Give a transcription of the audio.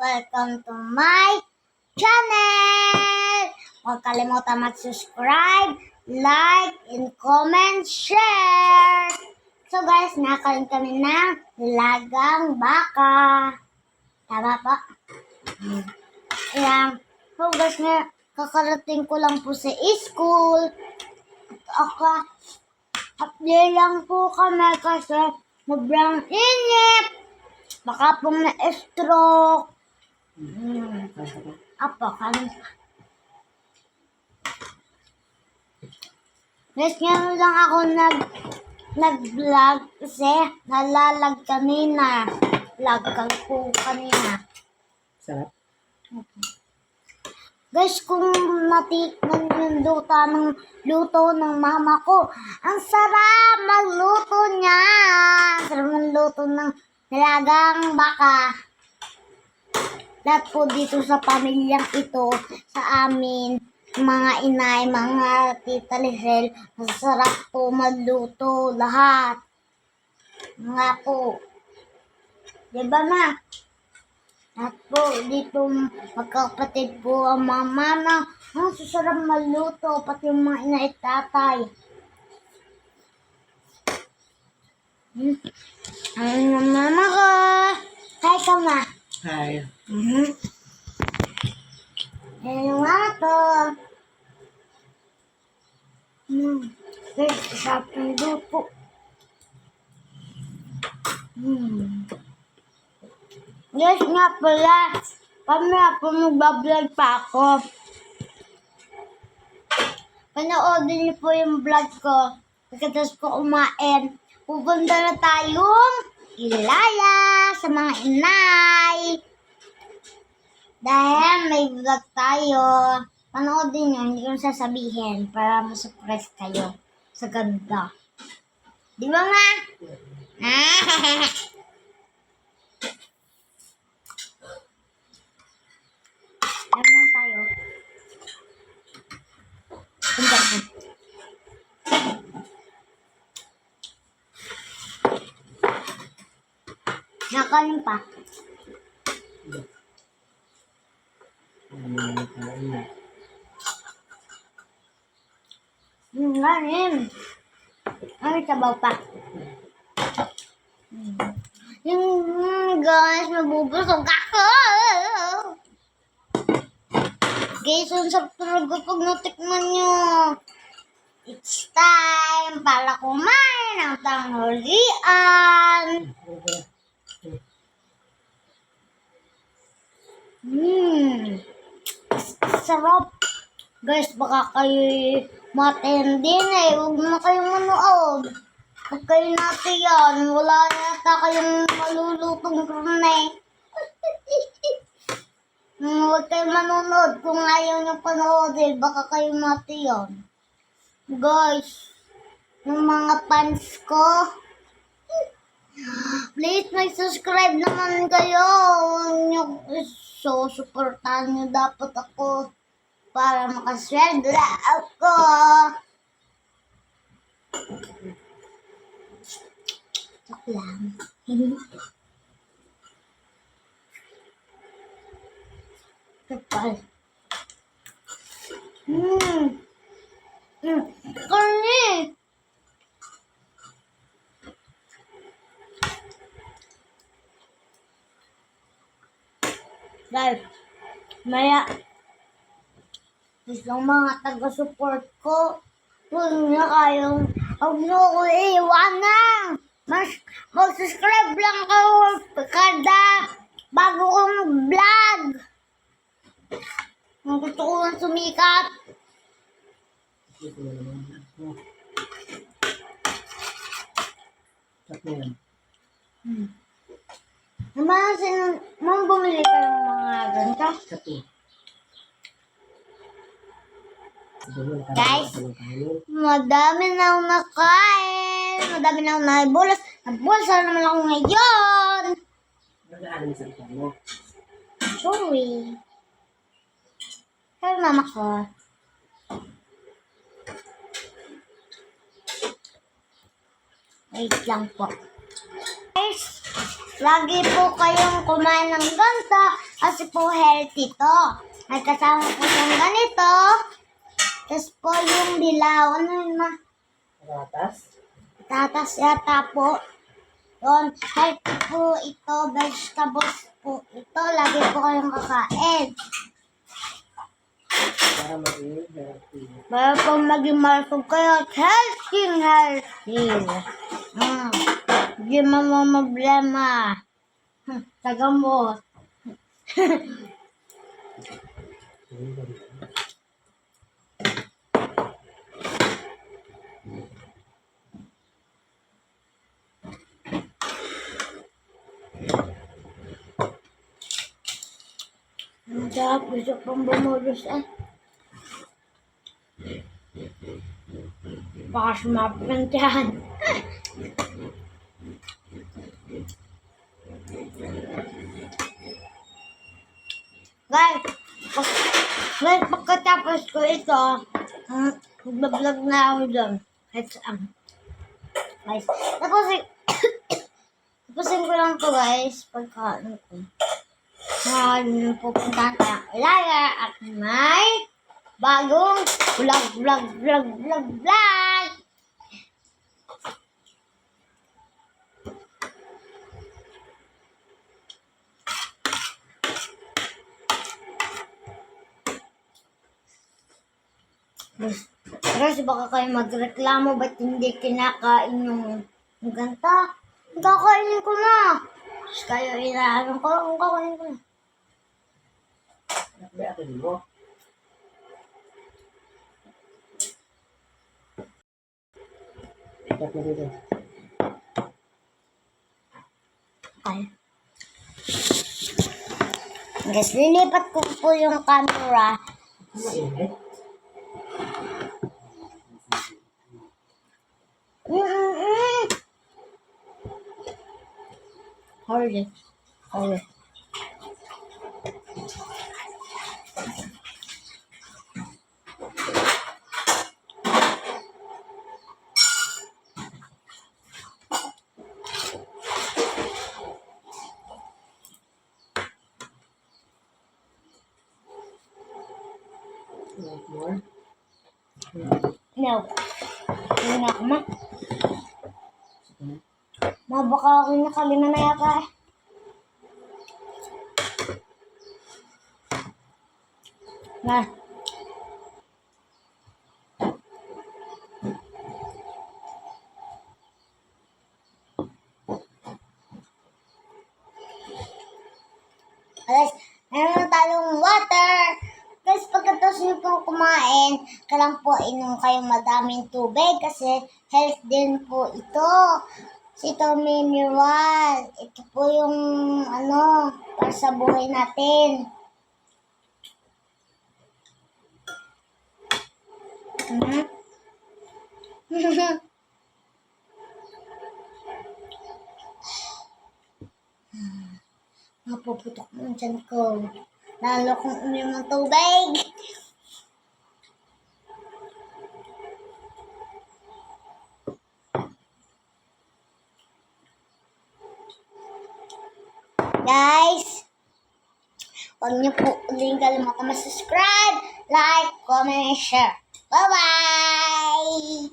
Welcome to my channel! Huwag kalimutan mag-subscribe, like, and comment, share! So guys, nakain kami ng nilagang baka. Tama po? Ayan. So guys, kakarating ko lang po sa school. Update lang po kami kasi sobrang init. Baka pong na-stroke. Apo, kami. Guys, ngayon lang ako nag-vlog kasi nalalag kanina. Vlog po kanina. Sarap. Guys, kung natikman yung luto ng mama ko, ang sarap magluto niya. Ang sarap magluto ng nilagang baka. Lahat po dito sa pamilyang ito, sa amin, mga inay, mga tita Lisel, masarap po magluto lahat. Nga po. Diba ma? Lahat po dito magkakapatid po ang mga mama. Ang sasarap magluto, pati yung mga inay at tatay. Ang mama ko. Hi ka ma. Hi. Ayan yung mama ko. Guys, sarap ng luto. Guys, nga pala. Pamaya po mag-vlog pa ako. Panoodin niyo po yung vlog ko. Pagkatapos ko kumain, pupunta na tayong Ilaya sa mga inay. Dahil may vlog tayo. Panoodin niyo, hindi ko sasabihin para ma-surprise kayo sa ganda. Di ba nga? Ano tayo? Punta po. Nakain pa. Ngayon. Ay, sabaw pa. Guys, mabubusog ako. Guys, ang sarap talaga pag natikman nyo. It's time para kumain ng tanghalian. Sarap. Guys, baka kayo matindi na eh. Huwag na kayong manood. Huwag kayo natin yan. Wala yata kayong malulutong karne. Huwag kayong manonood. Kung ayaw nyo panoodin, baka kayo natin yan. Guys, yung mga fans ko, please mag-subscribe naman kayo. So, supportahan nyo dapat ako para makasweldo ako. Joke lang. Kapal. Karni! Guys, maya, isang mga taga-support ko, kung nyo kayong, huwag nyo ko iiwanan. Mag-subscribe lang kayo kada bago kong vlog. Kung gusto ko lang sumikat. Naman bumili ka ng mga ganito? Guys, madami na akong nakain. Madami na akong naibulas. Nabulsa naman ako ngayon. Sorry. Kaya mama ko. Wait lang po. Guys, Lagi po kayong kumain ng ganito kasi po healthy to. May kasama po siyang ganito. Tapos po yung dilaw. Ano yun ma? Ratas? Tatas yata po. Yun, healthy po ito. Vegetables po ito. Lagi po kayong kakain. Para maging healthy. Para po maging malusog kayo at healthy. Hindi problema. Sa gamot. Ang sarap, gusto pang bumulos eh. Baka sumapit ng tiyan. Guys, pagkatapos ko ito, mag-vlog na ako dyan. Kahit saan. Guys, tapusin ko lang to guys, pagkaan ko. Pupunta tayong Ilaya at may bagong vlog. Guys, baka kayo magreklamo ba't hindi kinakain yung ganta? Kakainin ko na. Tapos kayo inaalam ko, kakainin ko na. May atin mo? Ikat mo dito. Ay. Guys, lilipat ko po yung camera. Mainit? Hurry. Want more? No. Hindi na ako ma. Baka ako nakalima na yata eh. Na. Guys, meron tayong water. Guys, pagkatapos nyo po kumain, kailangan po inom kayo madaming tubig kasi health din po ito. Ito mineral. Ito po yung para sa buhay natin. Napuputok mo dyan ko. Lalo kung uminom ng tubig. Guys, huwag niyo po uling kalimutan mag-subscribe, like, comment, share. Bye-bye!